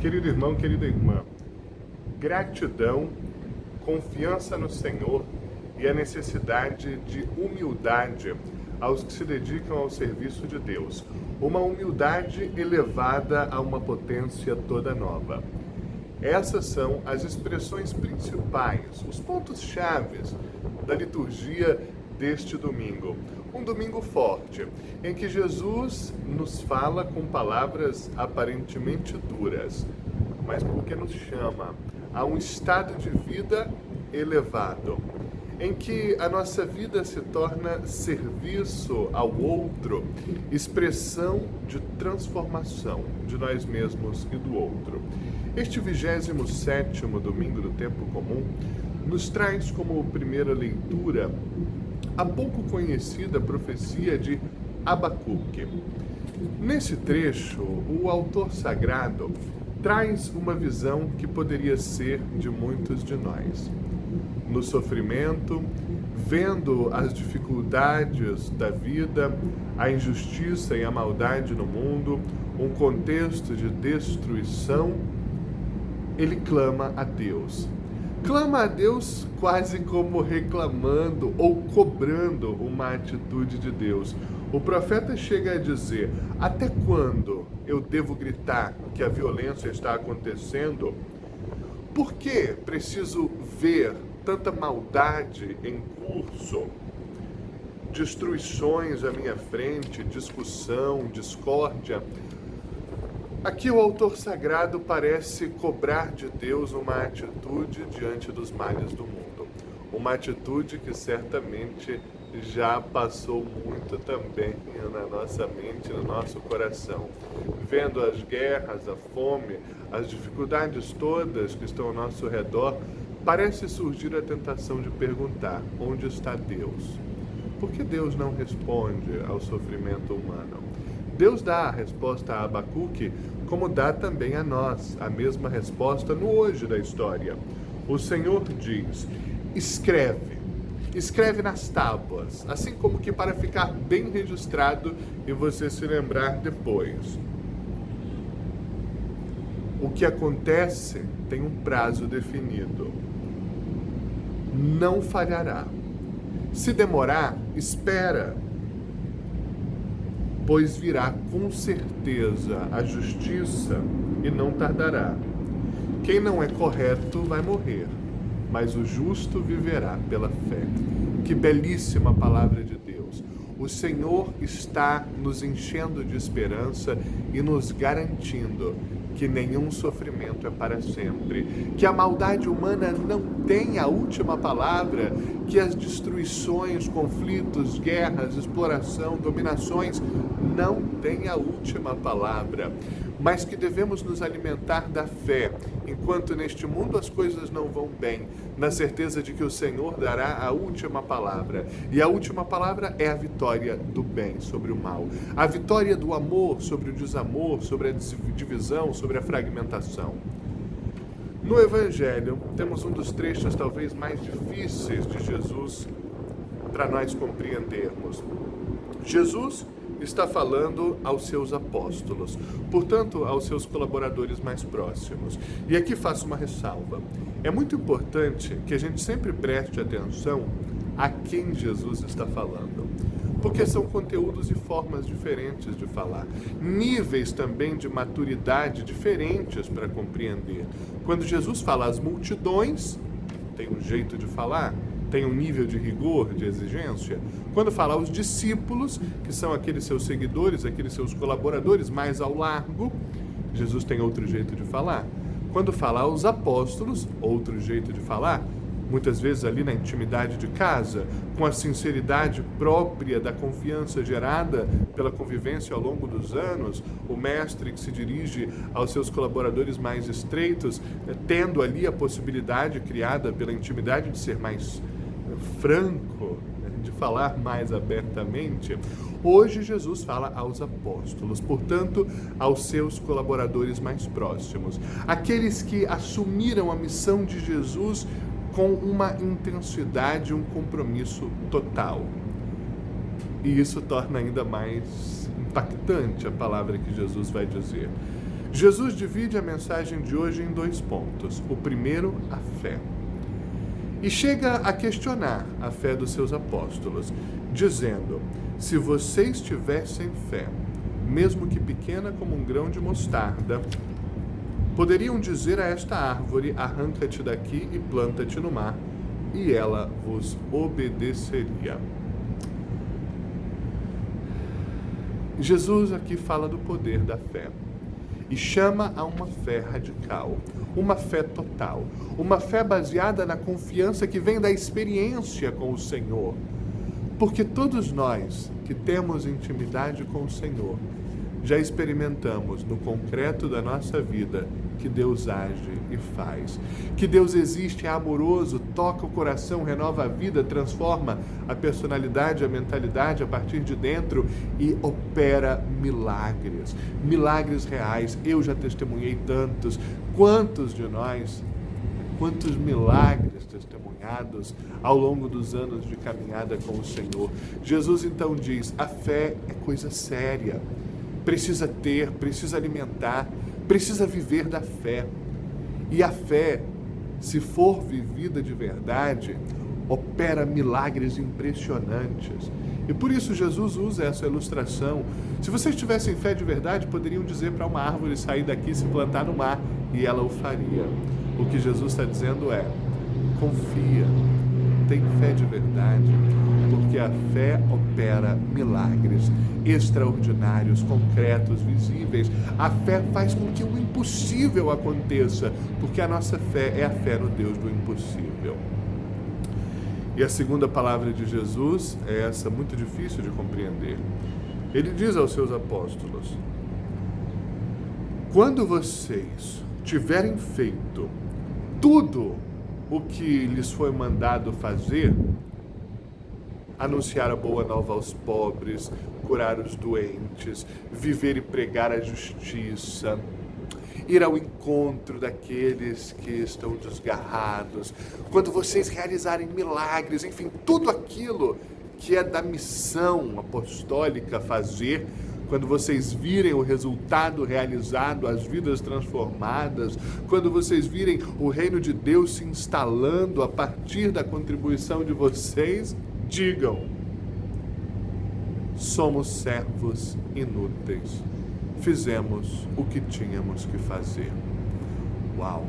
Querido irmão, querida irmã, gratidão, confiança no Senhor e a necessidade de humildade aos que se dedicam ao serviço de Deus. Uma humildade elevada a uma potência toda nova. Essas são as expressões principais, os pontos-chave da liturgia deste domingo. Um domingo forte, em que Jesus nos fala com palavras aparentemente duras, mas porque nos chama a um estado de vida elevado, em que a nossa vida se torna serviço ao outro, expressão de transformação de nós mesmos e do outro. Este 27º domingo do tempo comum nos traz como primeira leitura a pouco conhecida profecia de Abacuque. Nesse trecho, o autor sagrado traz uma visão que poderia ser de muitos de nós. No sofrimento, vendo as dificuldades da vida, a injustiça e a maldade no mundo, um contexto de destruição, ele clama a Deus. Clama a Deus quase como reclamando ou cobrando uma atitude de Deus. O profeta chega a dizer: até quando eu devo gritar que a violência está acontecendo? Por que preciso ver tanta maldade em curso? Destruições à minha frente, discussão, discórdia. Aqui o autor sagrado parece cobrar de Deus uma atitude diante dos males do mundo. Uma atitude que certamente já passou muito também na nossa mente, no nosso coração. Vendo as guerras, a fome, as dificuldades todas que estão ao nosso redor, parece surgir a tentação de perguntar: onde está Deus? Por que Deus não responde ao sofrimento humano? Deus dá a resposta a Abacuque, como dá também a nós a mesma resposta no hoje da história. O Senhor diz: escreve nas tábuas, assim como que para ficar bem registrado e você se lembrar depois. O que acontece tem um prazo definido. Não falhará. Se demorar, espera, pois virá com certeza a justiça e não tardará. Quem não é correto vai morrer, mas o justo viverá pela fé. Que belíssima palavra de Deus! O Senhor está nos enchendo de esperança e nos garantindo que nenhum sofrimento é para sempre, que a maldade humana não tem a última palavra, que as destruições, conflitos, guerras, exploração, dominações não têm a última palavra, mas que devemos nos alimentar da fé, enquanto neste mundo as coisas não vão bem, na certeza de que o Senhor dará a última palavra, e a última palavra é a vitória do bem sobre o mal, a vitória do amor sobre o desamor, sobre a divisão, sobre a fragmentação. No Evangelho, temos um dos trechos talvez mais difíceis de Jesus para nós compreendermos. Jesus está falando aos seus apóstolos, portanto, aos seus colaboradores mais próximos. E aqui faço uma ressalva. É muito importante que a gente sempre preste atenção a quem Jesus está falando, porque são conteúdos e formas diferentes de falar, níveis também de maturidade diferentes para compreender. Quando Jesus fala às multidões, tem um jeito de falar, tem um nível de rigor, de exigência. Quando fala aos discípulos, que são aqueles seus seguidores, aqueles seus colaboradores mais ao largo, Jesus tem outro jeito de falar. Quando fala aos apóstolos, outro jeito de falar. Muitas vezes ali na intimidade de casa, com a sinceridade própria da confiança gerada pela convivência ao longo dos anos, o mestre que se dirige aos seus colaboradores mais estreitos, tendo ali a possibilidade criada pela intimidade de ser mais franco, de falar mais abertamente. Hoje Jesus fala aos apóstolos, portanto, aos seus colaboradores mais próximos, aqueles que assumiram a missão de Jesus com uma intensidade, um compromisso total. E isso torna ainda mais impactante a palavra que Jesus vai dizer. Jesus divide a mensagem de hoje em 2 pontos. O primeiro, a fé. E chega a questionar a fé dos seus apóstolos, dizendo: se vocês tivessem fé, mesmo que pequena como um grão de mostarda, poderiam dizer a esta árvore: arranca-te daqui e planta-te no mar, e ela vos obedeceria. Jesus aqui fala do poder da fé e chama a uma fé radical, uma fé total, uma fé baseada na confiança que vem da experiência com o Senhor. Porque todos nós que temos intimidade com o Senhor, já experimentamos no concreto da nossa vida que Deus age e faz. Que Deus existe, é amoroso, toca o coração, renova a vida, transforma a personalidade, a mentalidade a partir de dentro e opera milagres. Milagres reais. Eu já testemunhei tantos. Quantos de nós, quantos milagres testemunhados ao longo dos anos de caminhada com o Senhor. Jesus então diz: a fé é coisa séria. Precisa ter, precisa alimentar, precisa viver da fé. E a fé, se for vivida de verdade, opera milagres impressionantes. E por isso Jesus usa essa ilustração. Se vocês tivessem fé de verdade, poderiam dizer para uma árvore sair daqui e se plantar no mar, e ela o faria. O que Jesus está dizendo é: confia, tem fé de verdade, porque a fé opera milagres extraordinários, concretos, visíveis. A fé faz com que o impossível aconteça, porque a nossa fé é a fé no Deus do impossível. E a segunda palavra de Jesus é essa, muito difícil de compreender. Ele diz aos seus apóstolos: quando vocês tiverem feito tudo o que lhes foi mandado fazer, anunciar a boa nova aos pobres, curar os doentes, viver e pregar a justiça, ir ao encontro daqueles que estão desgarrados, quando vocês realizarem milagres, enfim, tudo aquilo que é da missão apostólica fazer, quando vocês virem o resultado realizado, as vidas transformadas, quando vocês virem o reino de Deus se instalando a partir da contribuição de vocês, digam: somos servos inúteis, fizemos o que tínhamos que fazer. Uau!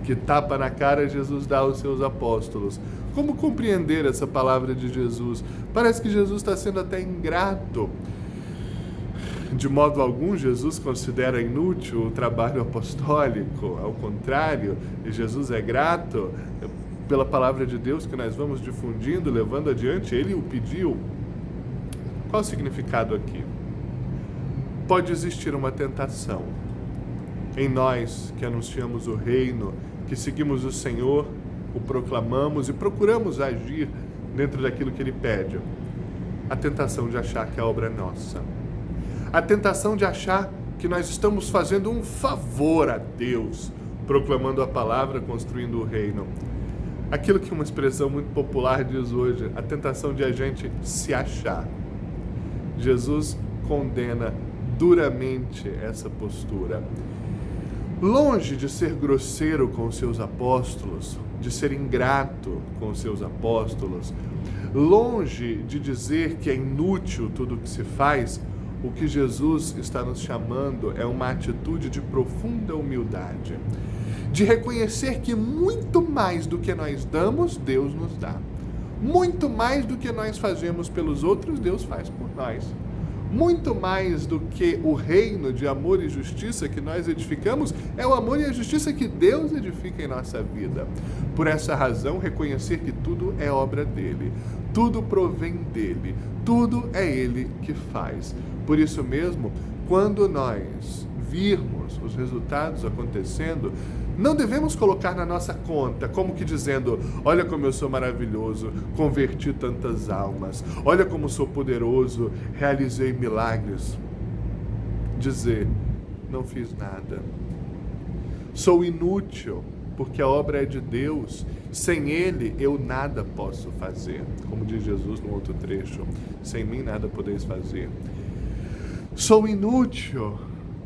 Que tapa na cara Jesus dá aos seus apóstolos. Como compreender essa palavra de Jesus? Parece que Jesus está sendo até ingrato. De modo algum, Jesus considera inútil o trabalho apostólico. Ao contrário, Jesus é grato pela palavra de Deus que nós vamos difundindo, levando adiante. Ele o pediu. Qual o significado aqui? Pode existir uma tentação em nós que anunciamos o reino, que seguimos o Senhor, o proclamamos e procuramos agir dentro daquilo que Ele pede. A tentação de achar que a obra é nossa. A tentação de achar que nós estamos fazendo um favor a Deus, proclamando a palavra, construindo o reino. Aquilo que uma expressão muito popular diz hoje, a tentação de a gente se achar. Jesus condena duramente essa postura. Longe de ser grosseiro com os seus apóstolos, de ser ingrato com os seus apóstolos, longe de dizer que é inútil tudo o que se faz, o que Jesus está nos chamando é uma atitude de profunda humildade, de reconhecer que muito mais do que nós damos, Deus nos dá. Muito mais do que nós fazemos pelos outros, Deus faz por nós. Muito mais do que o reino de amor e justiça que nós edificamos, é o amor e a justiça que Deus edifica em nossa vida. Por essa razão, reconhecer que tudo é obra dele, tudo provém dele, tudo é ele que faz. Por isso mesmo, quando nós virmos os resultados acontecendo, não devemos colocar na nossa conta, como que dizendo: olha como eu sou maravilhoso, converti tantas almas, olha como sou poderoso, realizei milagres. Dizer: não fiz nada. Sou inútil, porque a obra é de Deus. Sem Ele, eu nada posso fazer. Como diz Jesus no outro trecho: sem mim nada podeis fazer. Sou inútil,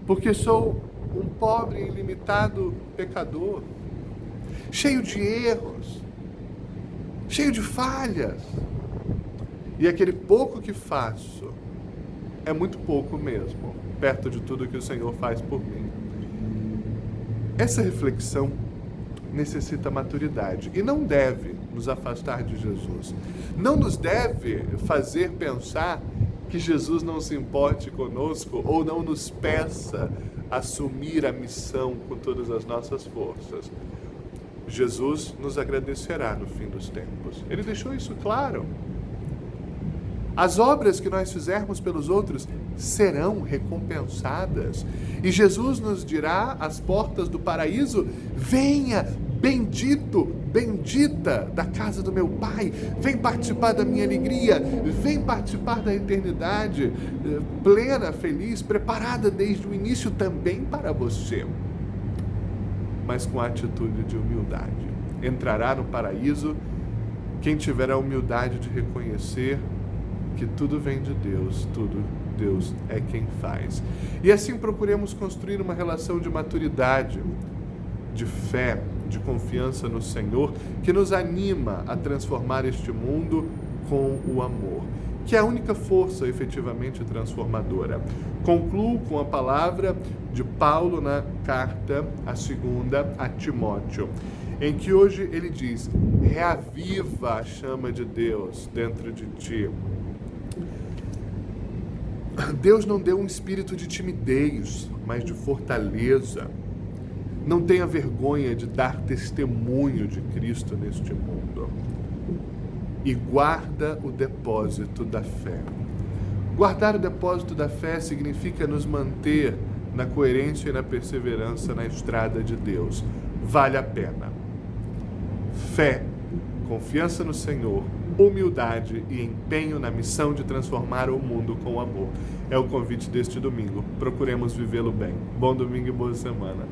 porque sou um pobre e ilimitado pecador, cheio de erros, cheio de falhas. E aquele pouco que faço é muito pouco mesmo, perto de tudo que o Senhor faz por mim. Essa reflexão necessita maturidade e não deve nos afastar de Jesus. Não nos deve fazer pensar que Jesus não se importe conosco ou não nos peça assumir a missão com todas as nossas forças. Jesus nos agradecerá no fim dos tempos. Ele deixou isso claro. As obras que nós fizermos pelos outros serão recompensadas. E Jesus nos dirá às portas do paraíso: venha, bendito, bendita da casa do meu Pai, vem participar da minha alegria, vem participar da eternidade plena, feliz, preparada desde o início também para você, mas com a atitude de humildade. Entrará no paraíso quem tiver a humildade de reconhecer que tudo vem de Deus, tudo Deus é quem faz. E assim procuremos construir uma relação de maturidade, de fé, de confiança no Senhor, que nos anima a transformar este mundo com o amor, que é a única força efetivamente transformadora. Concluo com a palavra de Paulo na carta, a segunda, a Timóteo, em que hoje ele diz: reaviva a chama de Deus dentro de ti. Deus não deu um espírito de timidez, mas de fortaleza. Não tenha vergonha de dar testemunho de Cristo neste mundo. E guarda o depósito da fé. Guardar o depósito da fé significa nos manter na coerência e na perseverança na estrada de Deus. Vale a pena. Fé, confiança no Senhor, humildade e empenho na missão de transformar o mundo com amor. É o convite deste domingo. Procuremos vivê-lo bem. Bom domingo e boa semana.